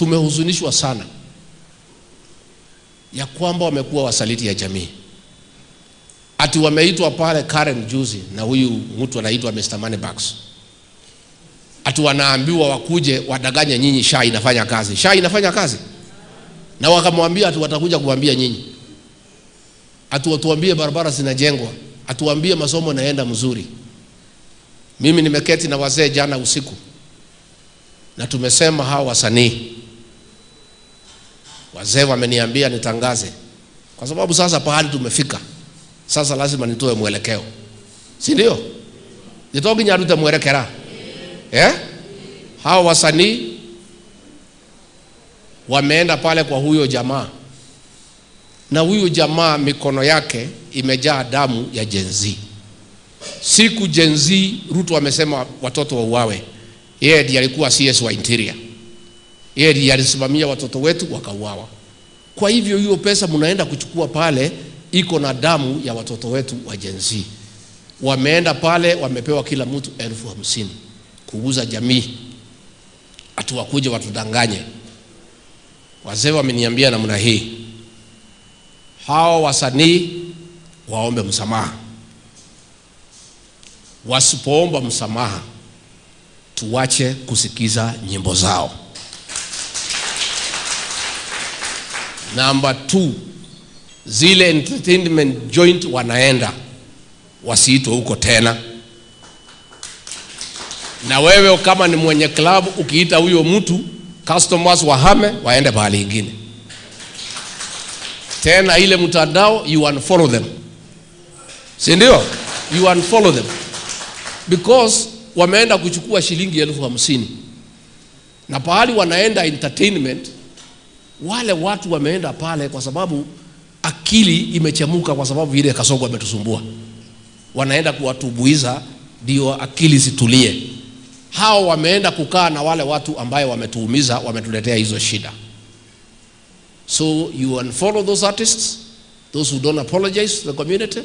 tumehuzunishwa sana ya kwamba wamekuwa wasaliti ya jamii. Ati wameitwa pale Karen juzi na huyu mtu anaitwa Mr. Moneybags. Ati wanaambiwa wakuje wadanganye nyinyi SHA inafanya kazi. SHA inafanya kazi. Na wakamwambia ati watakuja kuambia nyinyi. Ati watuambie barabara zinajengwa, atuambie masomo naenda mzuri. Mimi nimeketi na wazee jana usiku na tumesema hawa wasanii, wazee wameniambia nitangaze, kwa sababu sasa pahali tumefika, sasa lazima nitoe mwelekeo, si ndio? Nitoki nyarute mwelekera hawa wasanii wameenda pale kwa huyo jamaa, na huyo jamaa mikono yake imejaa damu ya Gen Z. Siku Gen Z Ruto amesema watoto wauawe, yeye ndiye alikuwa CS wa Interior, yeye ndiye alisimamia watoto wetu wakauawa. Kwa hivyo hiyo pesa mnaenda kuchukua pale iko na damu ya watoto wetu wa Gen Z. Wameenda pale wamepewa kila mtu 50,000 kuuza jamii, atu wakuje watudanganye. Wazee wameniambia namna hii, hao wasanii waombe msamaha. Wasipoomba msamaha, tuwache kusikiza nyimbo zao. Number 2, zile entertainment joint wanaenda wasiitwe huko tena. Na wewe kama ni mwenye club ukiita huyo mtu, customers wahame waende pahali ingine. Tena ile mtandao you unfollow them. Si ndio? You unfollow them. Because wameenda kuchukua shilingi 50,000. Na pahali wanaenda entertainment, wale watu wameenda pale kwa sababu akili imechemuka, kwa sababu ile Kasongo ametusumbua. Wanaenda kuwatubuiza ndio akili zitulie. Hao wameenda kukaa na wale watu ambaye wametuumiza, wametuletea hizo shida. So you unfollow those artists, those who don't apologize to the community.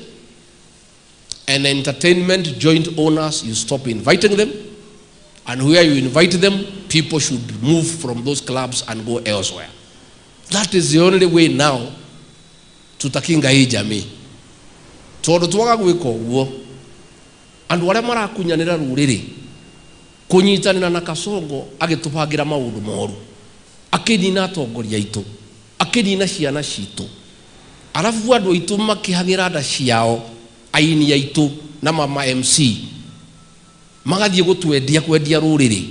And entertainment joint owners, you stop inviting them. And where you invite them, people should move from those clubs and go elsewhere. That is the only way now tutakinga hii jamii. Todo tuwaga gwiko uo. And wale mara kunyanira ruriri, kunyitanira na Kasongo agitupangira maundu moru, akinina atongoria itu, akinina ciana citu, arafu andu itu makihangira nda ciao, aini yaitu na mama MC magathie gutwendia kwendia ruriri.